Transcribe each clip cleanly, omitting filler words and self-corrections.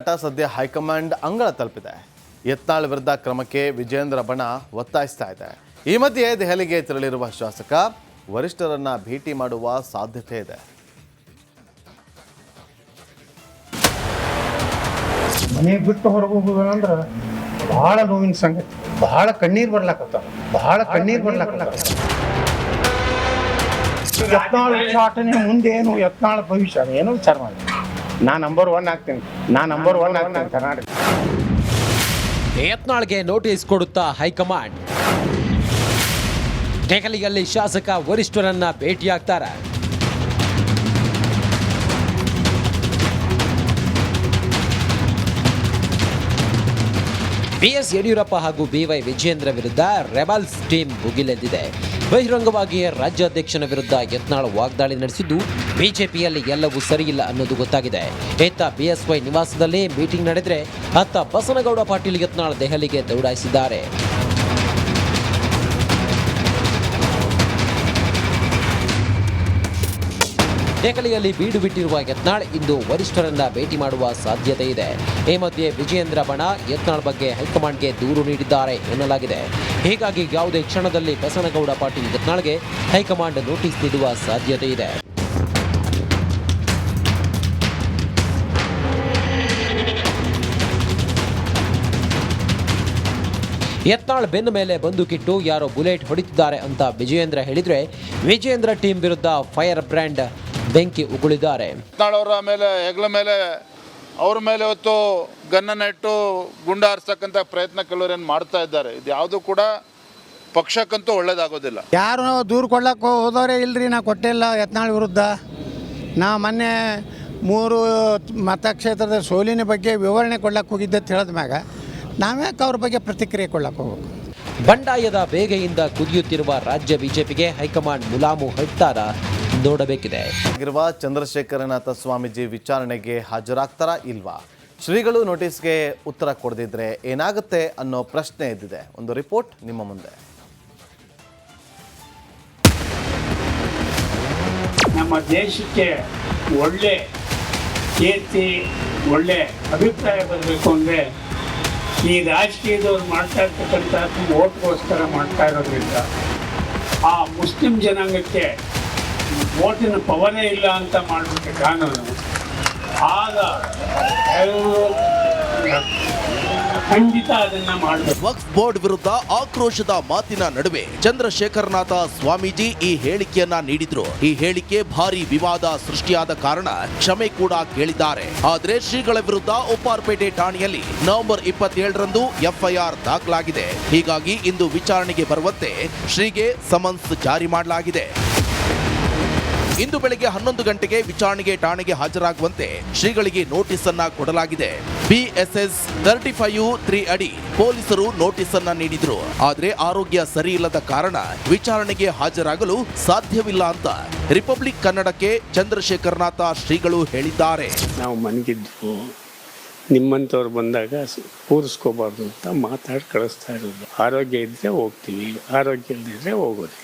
ಹೋರಾಟ ಸದ್ಯ ಹೈಕಮಾಂಡ್ ಅಂಗಳ ತಲುಪಿದೆ. ಯತ್ನಾಳ್ ವಿರುದ್ಧ ಕ್ರಮಕ್ಕೆ ವಿಜೇಂದ್ರ ಬಣ ಒತ್ತಾಯಿಸ್ತಾ ಇದೆ. ಈ ಮಧ್ಯೆ ದೆಹಲಿಗೆ ತೆರಳಿರುವ ಶಾಸಕ ವರಿಷ್ಠರನ್ನ ಭೇಟಿ ಮಾಡುವ ಸಾಧ್ಯತೆ ಇದೆ. ಮನೆ ಬಿಟ್ಟು ಹೊರಗೆ ಹೋಗೋದಂದ್ರೆ ಬಹಳ ನೋವಿನ ಸಂಗತಿ. ಬಹಳ ಕಣ್ಣೀರು ಬರ್ಲಾಕತ್ತಾವ. ಯತ್ನಾಳ್ ಉಚ್ಚಾಟನೆ ಮುಂದೆ ಏನು ಯತ್ನಾಳ್ ಭವಿಷ್ಯ ಏನೋ ವಿಚಾರ ಮಾಡಿ. ನಾ ನಂಬರ್ ಒನ್ ಆಗ್ತೇನೆ ಕರ್ನಾಟಕ. ಯತ್ನಾಳ್ಗೆ ನೋಟಿಸ್ ಕೊಡುತ್ತಾ ಹೈಕಮಾಂಡ್. ದೆಹಲಿಯಲ್ಲಿ ಶಾಸಕ ವರಿಷ್ಠರನ್ನ ಭೇಟಿಯಾಗ್ತಾರೆ. ಬಿಎಸ್ ಯಡಿಯೂರಪ್ಪ ಹಾಗೂ ಬಿವೈ ವಿಜೇಂದ್ರ ವಿರುದ್ಧ ರೆಬಲ್ಸ್ ಟೀಮ್ ಭುಗಿಲೆದ್ದಿದೆ. ಬಹಿರಂಗವಾಗಿ ರಾಜ್ಯಾಧ್ಯಕ್ಷನ ವಿರುದ್ಧ ಯತ್ನಾಳ್ ವಾಗ್ದಾಳಿ ನಡೆಸಿದ್ದು ಬಿಜೆಪಿಯಲ್ಲಿ ಎಲ್ಲವೂ ಸರಿಯಿಲ್ಲ ಅನ್ನೋದು ಗೊತ್ತಾಗಿದೆ. ಇತ್ತ ಬಿಎಸ್ವೈ ನಿವಾಸದಲ್ಲಿ ಮೀಟಿಂಗ್ ನಡೆದರೆ ಅತ್ತ ಬಸನಗೌಡ ಪಾಟೀಲ್ ಯತ್ನಾಳ್ ದೆಹಲಿಗೆ ದೌಡಾಯಿಸಿದ್ದಾರೆ. ದೆಹಲಿಯಲ್ಲಿ ಬೀಡು ಬಿಟ್ಟಿರುವ ಯತ್ನಾಳ್ ಇಂದು ವರಿಷ್ಠರನ್ನ ಭೇಟಿ ಮಾಡುವ ಸಾಧ್ಯತೆ ಇದೆ. ಈ ಮಧ್ಯೆ ವಿಜೇಂದ್ರ ಬಣ ಯತ್ನಾಳ್ ಬಗ್ಗೆ ಹೈಕಮಾಂಡ್ಗೆ ದೂರು ನೀಡಿದ್ದಾರೆ ಎನ್ನಲಾಗಿದೆ. ಹೀಗಾಗಿ ಯಾವುದೇ ಕ್ಷಣದಲ್ಲಿ ಬಸನಗೌಡ ಪಾಟೀಲ್ ಯತ್ನಾಳ್ಗೆ ಹೈಕಮಾಂಡ್ ನೋಟಿಸ್ ನೀಡುವ ಸಾಧ್ಯತೆ ಇದೆ. ಯತ್ನಾಳ್ ಬೆನ್ನ ಮೇಲೆ ಬಂದೂಕಿಟ್ಟು ಯಾರೋ ಬುಲೆಟ್ ಹೊಡಿತಿದ್ದಾರೆ ಅಂತ ವಿಜಯೇಂದ್ರ ಹೇಳಿದ್ರೆ, ವಿಜೇಂದ್ರ ಟೀಮ್ ವಿರುದ್ಧ ಫೈರ್ ಬ್ರ್ಯಾಂಡ್ ಬೆಂಕಿ ಉಗುಳಿದ್ದಾರೆ. ಯತ್ನಾಳ್ ಅವರ ಮೇಲೆ ಹೆಗಲ ಮೇಲೆ ಅವ್ರ ಮೇಲೆ ಹೊತ್ತು ಗನ್ನನ್ನು ಇಟ್ಟು ಗುಂಡ ಹಾರಿಸ್ತಕ್ಕಂಥ ಪ್ರಯತ್ನ ಕೆಲವರೇನು ಮಾಡ್ತಾ ಇದ್ದಾರೆ. ಇದು ಯಾವುದು ಕೂಡ ಪಕ್ಷಕ್ಕಂತೂ ಒಳ್ಳೇದಾಗೋದಿಲ್ಲ. ಯಾರು ದೂರು ಕೊಡ್ಲಕ್ಕೆ ಹೋದವರೇ ಇಲ್ರಿ. ನಾ ಕೊಟ್ಟಿಲ್ಲ ಯತ್ನಾಳ್ ವಿರುದ್ಧ. ನಾ ಮೊನ್ನೆ 3 ಮತಕ್ಷೇತ್ರದ ಸೋಲಿನ ಬಗ್ಗೆ ವಿವರಣೆ ಕೊಡ್ಲಕ್ಕೆ ಹೋಗಿದ್ದೆ ಹೇಳಿದ ಮ್ಯಾಗ ನಾವ್ಯಾಕೆ ಅವ್ರ ಬಗ್ಗೆ ಪ್ರತಿಕ್ರಿಯೆ ಕೊಡ್ಲಕ್ಕೆ ಹೋಗ್ಬೇಕು. ಬಂಡಾಯದ ಬೇಗೆಯಿಂದ ಕುದಿಯುತ್ತಿರುವ ರಾಜ್ಯ ಬಿಜೆಪಿಗೆ ಹೈಕಮಾಂಡ್ ಮುಲಾಮು ಹೇಳ್ತಾರ ನೋಡಬೇಕಿದೆ. ಚಂದ್ರಶೇಖರನಾಥ ಸ್ವಾಮೀಜಿ ವಿಚಾರಣೆಗೆ ಹಾಜರಾಗ್ತಾರಾ ಇಲ್ವಾ? ಶ್ರೀಗಳು ನೋಟಿಸ್ಗೆ ಉತ್ತರ ಕೊಡದಿದ್ರೆ ಏನಾಗುತ್ತೆ ಅನ್ನೋ ಪ್ರಶ್ನೆ ಎದ್ದಿದೆ. ಒಂದು ರಿಪೋರ್ಟ್ ನಿಮ್ಮ ಮುಂದೆ. ನಮ್ಮ ದೇಶಕ್ಕೆ ಒಳ್ಳೆ ಕೀರ್ತಿ, ಒಳ್ಳೆ ಅಭಿಪ್ರಾಯ ಬರಬೇಕು ಅಂದರೆ ಈ ರಾಜಕೀಯದವ್ರು ಮಾಡ್ತಾ ಇರ್ತಕ್ಕಂಥದ್ದು ಓಟ್ಗೋಸ್ಕರ ಮಾಡ್ತಾ ಇರೋದ್ರಿಂದ ಆ ಮುಸ್ಲಿಂ ಜನಾಂಗಕ್ಕೆ ಓಟಿನ ಪವರೇ ಇಲ್ಲ ಅಂತ ಮಾಡಿಬಿಟ್ಟು ಕಾನೂನು ಆಗ ಖಂಡಿತ ಅದನ್ನ ಮಾಡಬೇಕು. ವಕ್ಫ್ ಬೋರ್ಡ್ ವಿರುದ್ಧ ಆಕ್ರೋಶದ ಮಾತಿನ ನಡುವೆ ಚಂದ್ರಶೇಖರನಾಥ ಸ್ವಾಮೀಜಿ ಈ ಹೇಳಿಕೆಯನ್ನ ನೀಡಿದ್ರು. ಈ ಹೇಳಿಕೆ ಭಾರಿ ವಿವಾದ ಸೃಷ್ಟಿಯಾದ ಕಾರಣ ಕ್ಷಮೆ ಕೂಡ ಕೇಳಿದ್ದಾರೆ. ಆದ್ರೆ ಶ್ರೀಗಳ ವಿರುದ್ಧ ಉಪ್ಪಾರಪೇಟೆ ಠಾಣೆಯಲ್ಲಿ ನವೆಂಬರ್ 27ರಂದು ಎಫ್ಐಆರ್ ದಾಖಲಾಗಿದೆ. ಹೀಗಾಗಿ ಇಂದು ವಿಚಾರಣೆಗೆ ಬರುವಂತೆ ಶ್ರೀಗೆ ಸಮನ್ಸ್ ಜಾರಿ ಮಾಡಲಾಗಿದೆ. ಇಂದು ಬೆಳಗ್ಗೆ 11 ಗಂಟೆಗೆ ವಿಚಾರಣೆಗೆ ಠಾಣೆಗೆ ಹಾಜರಾಗುವಂತೆ ಶ್ರೀಗಳಿಗೆ ನೋಟಿಸ್ ಅನ್ನ ಕೊಡಲಾಗಿದೆ. BSS 35(3) ಅಡಿ ಪೊಲೀಸರು ನೋಟಿಸ್ ಅನ್ನ ನೀಡಿದ್ರು. ಆದ್ರೆ ಆರೋಗ್ಯ ಸರಿಯಿಲ್ಲದ ಕಾರಣ ವಿಚಾರಣೆಗೆ ಹಾಜರಾಗಲು ಸಾಧ್ಯವಿಲ್ಲ ಅಂತ ರಿಪಬ್ಲಿಕ್ ಕನ್ನಡಕ್ಕೆ ಚಂದ್ರಶೇಖರನಾಥ ಶ್ರೀಗಳು ಹೇಳಿದ್ದಾರೆ. ನಾವು ಮನಗಿದ್ದು ನಿಮ್ಮಂಥವ್ರು ಬಂದಾಗ ಕೂರಿಸ್ಕೋಬಾರ್ದು ಅಂತ ಮಾತಾಡಿ ಕಳಿಸ್ತಾ ಇರೋದು. ಆರೋಗ್ಯ ಇದ್ರೆ ಹೋಗ್ತೀವಿ, ಆರೋಗ್ಯ ಇಲ್ಲದಿದ್ರೆ ಹೋಗೋದು.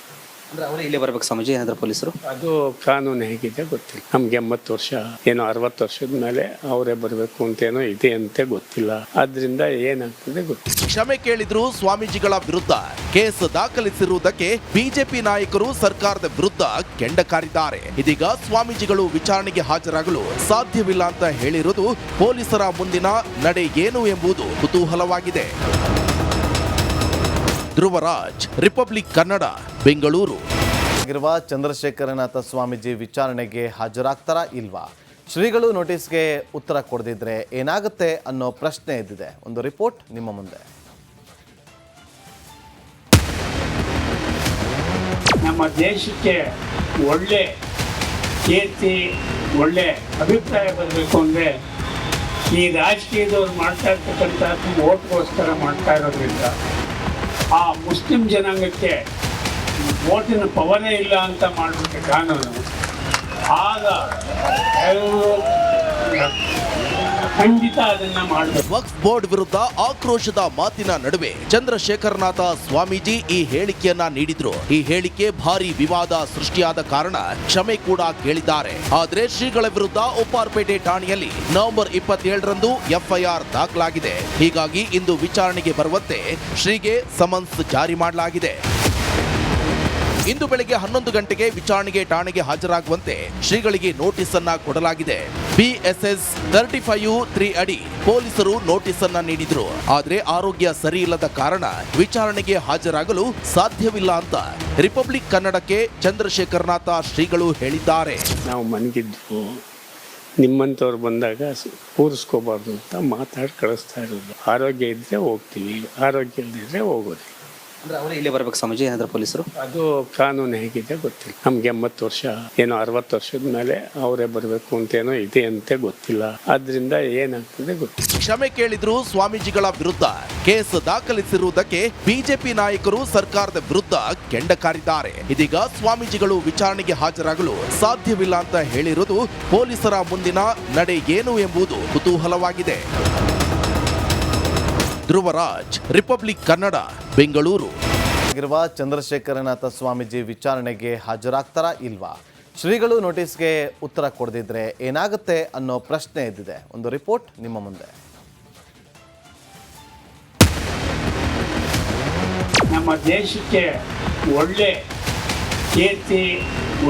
ಅಂದ್ರೆ ಅವರೇ ಇಲ್ಲಿ ಬರ್ಬೇಕು ಸ್ವಾಮೀಜಿ ಏನಾದ್ರು ಪೊಲೀಸರು? ಅದು ಕಾನೂನು ಹೇಗಿದೆ ಗೊತ್ತಿಲ್ಲ ನಮ್ಗೆ. 80 ವರ್ಷ ಏನೋ 60 ವರ್ಷದ ಮೇಲೆ ಅವರೇ ಬರಬೇಕು ಅಂತೇನೋ ಇದೆ ಅಂತೆ ಗೊತ್ತಿಲ್ಲ. ಆದ್ರಿಂದ ಏನಾಗ್ತದೆ ಗೊತ್ತಿಲ್ಲ. ಕ್ಷಮೆ ಕೇಳಿದ್ರು ಸ್ವಾಮೀಜಿಗಳ ವಿರುದ್ಧ ಕೇಸ್ ದಾಖಲಿಸಿರುವುದಕ್ಕೆ ಬಿಜೆಪಿ ನಾಯಕರು ಸರ್ಕಾರದ ವಿರುದ್ಧ ಕೆಂಡ ಕಾರಿದ್ದಾರೆ. ಇದೀಗ ಸ್ವಾಮೀಜಿಗಳು ವಿಚಾರಣೆಗೆ ಹಾಜರಾಗಲು ಸಾಧ್ಯವಿಲ್ಲ ಅಂತ ಹೇಳಿರುವುದು ಪೊಲೀಸರ ಮುಂದಿನ ನಡೆ ಏನು ಎಂಬುದು ಕುತೂಹಲವಾಗಿದೆ. ಧ್ರುವರಾಜ್, ರಿಪಬ್ಲಿಕ್ ಕನ್ನಡ, ಬೆಂಗಳೂರು. ಚಂದ್ರಶೇಖರನಾಥ ಸ್ವಾಮೀಜಿ ವಿಚಾರಣೆಗೆ ಹಾಜರಾಗ್ತಾರಾ ಇಲ್ವಾ? ಶ್ರೀಗಳು ನೋಟಿಸ್ಗೆ ಉತ್ತರ ಕೊಡದಿದ್ರೆ ಏನಾಗುತ್ತೆ ಅನ್ನೋ ಪ್ರಶ್ನೆ ಎದ್ದಿದೆ. ಒಂದು ರಿಪೋರ್ಟ್ ನಿಮ್ಮ ಮುಂದೆ. ನಮ್ಮ ದೇಶಕ್ಕೆ ಒಳ್ಳೆ ಕೀರ್ತಿ, ಒಳ್ಳೆ ಅಭಿಪ್ರಾಯ ಬರಬೇಕು ಅಂದರೆ ಈ ರಾಜಕೀಯದವ್ರು ಮಾಡ್ತಾ ಇರ್ತಕ್ಕಂಥದ್ದು ಓಟ್ಗೋಸ್ಕರ ಮಾಡ್ತಾ ಇರೋದ್ರಿಂದ ಆ ಮುಸ್ಲಿಂ ಜನಾಂಗಕ್ಕೆ ಓಟಿನ ಪವರೇ ಇಲ್ಲ ಅಂತ ಮಾಡಿಬಿಟ್ಟು ಕಾನೂನು ಆಗ ಖಂಡಿತ ಅದನ್ನ ಮಾಡಬೇಕು. ವಕ್ಫ್ ಬೋರ್ಡ್ ವಿರುದ್ಧ ಆಕ್ರೋಶದ ಮಾತಿನ ನಡುವೆ ಚಂದ್ರಶೇಖರನಾಥ ಸ್ವಾಮೀಜಿ ಈ ಹೇಳಿಕೆಯನ್ನ ನೀಡಿದ್ರು. ಈ ಹೇಳಿಕೆ ಭಾರಿ ವಿವಾದ ಸೃಷ್ಟಿಯಾದ ಕಾರಣ ಕ್ಷಮೆ ಕೂಡ ಕೇಳಿದ್ದಾರೆ. ಆದ್ರೆ ಶ್ರೀಗಳ ವಿರುದ್ಧ ಉಪ್ಪಾರಪೇಟೆ ಠಾಣೆಯಲ್ಲಿ ನವೆಂಬರ್ 27ರಂದು ಎಫ್ಐಆರ್ ದಾಖಲಾಗಿದೆ. ಹೀಗಾಗಿ ಇಂದು ವಿಚಾರಣೆಗೆ ಬರುವಂತೆ ಶ್ರೀಗೆ ಸಮನ್ಸ್ ಜಾರಿ ಮಾಡಲಾಗಿದೆ. ಇಂದು ಬೆಳಗ್ಗೆ 11 ಗಂಟೆಗೆ ವಿಚಾರಣೆಗೆ ಠಾಣೆಗೆ ಹಾಜರಾಗುವಂತೆ ಶ್ರೀಗಳಿಗೆ ನೋಟಿಸ್ ಅನ್ನ ಕೊಡಲಾಗಿದೆ. BSS 35(3) ಅಡಿ ಪೊಲೀಸರು ನೋಟಿಸ್ ಅನ್ನ ನೀಡಿದ್ರು. ಆದ್ರೆ ಆರೋಗ್ಯ ಸರಿ ಇಲ್ಲದ ಕಾರಣ ವಿಚಾರಣೆಗೆ ಹಾಜರಾಗಲು ಸಾಧ್ಯವಿಲ್ಲ ಅಂತ ರಿಪಬ್ಲಿಕ್ ಕನ್ನಡಕ್ಕೆ ಚಂದ್ರಶೇಖರನಾಥ ಶ್ರೀಗಳು ಹೇಳಿದ್ದಾರೆ. ನಾವು ಮನಗಿದ್ದು ನಿಮ್ಮಂಥವ್ರು ಬಂದಾಗ ಕೂರಿಸ್ಕೋಬಾರ್ದು ಅಂತ ಮಾತಾಡಿ ಕಳಿಸ್ತಾ ಇರೋದು. ಆರೋಗ್ಯ ಇದ್ದರೆ ಹೋಗ್ತೀವಿ, ಆರೋಗ್ಯ ಇಲ್ಲದಿದ್ದರೆ ಹೋಗೋದು. ಅಂದ್ರೆ ಅವರೇ ಇಲ್ಲೇ ಬರ್ಬೇಕು ಸ್ವಾಮೀಜಿ ಏನಾದರೂ ಪೊಲೀಸರು? ಅದು ಕಾನೂನು ಹೇಗಿದೆ ಗೊತ್ತಿಲ್ಲ. ನಮ್ಗೆ 80 ವರ್ಷ ಏನೋ 60 ವರ್ಷದ ಮೇಲೆ ಅವರೇ ಬರಬೇಕು ಅಂತೇನೋ ಇದೆ ಅಂತೆ ಗೊತ್ತಿಲ್ಲ. ಆದ್ರಿಂದ ಏನಾಗ್ತದೆ ಗೊತ್ತಿಲ್ಲ. ಕ್ಷಮೆ ಕೇಳಿದ್ರು ಸ್ವಾಮೀಜಿಗಳ ವಿರುದ್ಧ ಕೇಸ್ ದಾಖಲಿಸಿರುವುದಕ್ಕೆ ಬಿಜೆಪಿ ನಾಯಕರು ಸರ್ಕಾರದ ವಿರುದ್ಧ ಕೆಂಡ ಕಾರಿದ್ದಾರೆ. ಇದೀಗ ಸ್ವಾಮೀಜಿಗಳು ವಿಚಾರಣೆಗೆ ಹಾಜರಾಗಲು ಸಾಧ್ಯವಿಲ್ಲ ಅಂತ ಹೇಳಿರುವುದು ಪೊಲೀಸರ ಮುಂದಿನ ನಡೆ ಏನು ಎಂಬುದು ಕುತೂಹಲವಾಗಿದೆ. ಧ್ರುವರಾಜ್, ರಿಪಬ್ಲಿಕ್ ಕನ್ನಡ, ಬೆಂಗಳೂರು. ಆಗಿರುವ ಚಂದ್ರಶೇಖರನಾಥ ಸ್ವಾಮೀಜಿ ವಿಚಾರಣೆಗೆ ಹಾಜರಾಗ್ತಾರಾ ಇಲ್ವಾ? ಶ್ರೀಗಳು ನೋಟಿಸ್ಗೆ ಉತ್ತರ ಕೊಡದಿದ್ರೆ ಏನಾಗುತ್ತೆ ಅನ್ನೋ ಪ್ರಶ್ನೆ ಎದ್ದಿದೆ. ಒಂದು ರಿಪೋರ್ಟ್ ನಿಮ್ಮ ಮುಂದೆ. ನಮ್ಮ ದೇಶಕ್ಕೆ ಒಳ್ಳೆ ಕೀರ್ತಿ,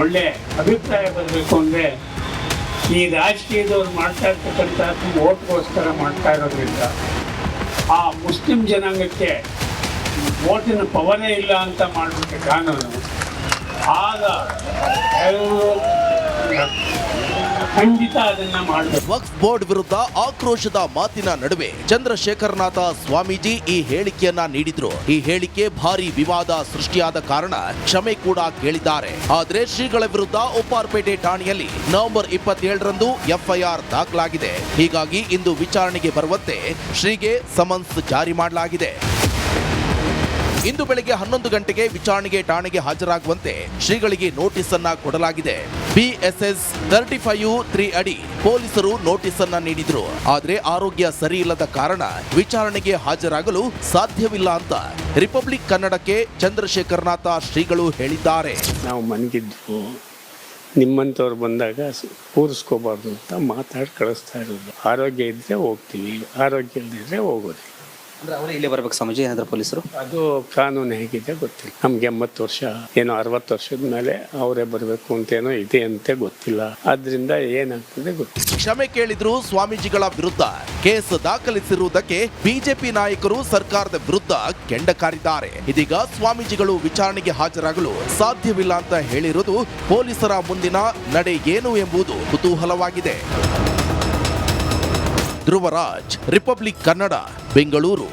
ಒಳ್ಳೆ ಅಭಿಪ್ರಾಯ ಬರಬೇಕು ಅಂದರೆ ಈ ರಾಜಕೀಯದವ್ರು ಮಾಡ್ತಾ ಇರ್ತಕ್ಕಂಥದ್ದು ಓಟ್ಗೋಸ್ಕರ ಮಾಡ್ತಾ ಇರೋದ್ರಿಂದ ಆ ಮುಸ್ಲಿಂ ಜನಾಂಗಕ್ಕೆ ಓಟಿನ ಪವರೇ ಇಲ್ಲ ಅಂತ ಮಾಡಿಬಿಟ್ಟು ಕಾನೂನು ಆಗ ಖಂಡಿತ ಅದನ್ನ ಮಾಡಬೇಕು. ವಕ್ಫ್ ಬೋರ್ಡ್ ವಿರುದ್ಧ ಆಕ್ರೋಶದ ಮಾತಿನ ನಡುವೆ ಚಂದ್ರಶೇಖರನಾಥ ಸ್ವಾಮೀಜಿ ಈ ಹೇಳಿಕೆಯನ್ನ ನೀಡಿದ್ರು. ಈ ಹೇಳಿಕೆ ಭಾರಿ ವಿವಾದ ಸೃಷ್ಟಿಯಾದ ಕಾರಣ ಕ್ಷಮೆ ಕೂಡ ಕೇಳಿದ್ದಾರೆ. ಆದ್ರೆ ಶ್ರೀಗಳ ವಿರುದ್ಧ ಉಪ್ಪಾರಪೇಟೆ ಠಾಣೆಯಲ್ಲಿ ನವೆಂಬರ್ 27ರಂದು ಎಫ್ಐಆರ್ ದಾಖಲಾಗಿದೆ. ಹೀಗಾಗಿ ಇಂದು ವಿಚಾರಣೆಗೆ ಬರುವಂತೆ ಶ್ರೀಗೆ ಸಮನ್ಸ್ ಜಾರಿ ಮಾಡಲಾಗಿದೆ. ಇಂದು ಬೆಳಗ್ಗೆ 11 ಗಂಟೆಗೆ ವಿಚಾರಣೆಗೆ ಠಾಣೆಗೆ ಹಾಜರಾಗುವಂತೆ ಶ್ರೀಗಳಿಗೆ ನೋಟಿಸ್ ಅನ್ನ ಕೊಡಲಾಗಿದೆ. BSS 35(3) ಅಡಿ ಪೊಲೀಸರು ನೋಟಿಸ್ ಅನ್ನ ನೀಡಿದ್ರು. ಆದ್ರೆ ಆರೋಗ್ಯ ಸರಿ ಇಲ್ಲದ ಕಾರಣ ವಿಚಾರಣೆಗೆ ಹಾಜರಾಗಲು ಸಾಧ್ಯವಿಲ್ಲ ಅಂತ ರಿಪಬ್ಲಿಕ್ ಕನ್ನಡಕ್ಕೆ ಚಂದ್ರಶೇಖರನಾಥ ಶ್ರೀಗಳು ಹೇಳಿದ್ದಾರೆ. ನಾವು ಮನಗಿದ್ದು ನಿಮ್ಮಂಥವ್ರು ಬಂದಾಗ ಕೂರಿಸ್ಕೋಬಾರ್ದು ಅಂತ ಮಾತಾಡಿ ಕಳಿಸ್ತಾ ಇರೋದು. ಆರೋಗ್ಯ ಇದ್ದರೆ ಹೋಗ್ತೀವಿ, ಆರೋಗ್ಯ ಇಲ್ಲದಿದ್ದರೆ ಹೋಗೋದು. ಅಂದ್ರೆ ಅವರೇ ಇಲ್ಲೇ ಬರ್ಬೇಕು ಸ್ವಾಮೀಜಿ ಏನಾದರೂ ಪೊಲೀಸರು? ಅದು ಕಾನೂನು ಹೇಗಿದೆ ಗೊತ್ತಿಲ್ಲ. ನಮ್ಗೆ 80 ವರ್ಷ ಏನೋ 60 ವರ್ಷದ ಮೇಲೆ ಅವರೇ ಬರಬೇಕು ಅಂತೇನೋ ಇದೆ ಅಂತೆ ಗೊತ್ತಿಲ್ಲ. ಆದ್ರಿಂದ ಏನಾಗ್ತದೆ ಗೊತ್ತಿಲ್ಲ. ಕ್ಷಮೆ ಕೇಳಿದ್ರು ಸ್ವಾಮೀಜಿಗಳ ವಿರುದ್ಧ ಕೇಸ್ ದಾಖಲಿಸಿರುವುದಕ್ಕೆ ಬಿಜೆಪಿ ನಾಯಕರು ಸರ್ಕಾರದ ವಿರುದ್ಧ ಕೆಂಡ ಕಾರಿದ್ದಾರೆ. ಇದೀಗ ಸ್ವಾಮೀಜಿಗಳು ವಿಚಾರಣೆಗೆ ಹಾಜರಾಗಲು ಸಾಧ್ಯವಿಲ್ಲ ಅಂತ ಹೇಳಿರುವುದು ಪೊಲೀಸರ ಮುಂದಿನ ನಡೆ ಏನು ಎಂಬುದು ಕುತೂಹಲವಾಗಿದೆ. ಧ್ರುವರಾಜ್, ರಿಪಬ್ಲಿಕ್ ಕನ್ನಡ, ಬೆಂಗಳೂರು.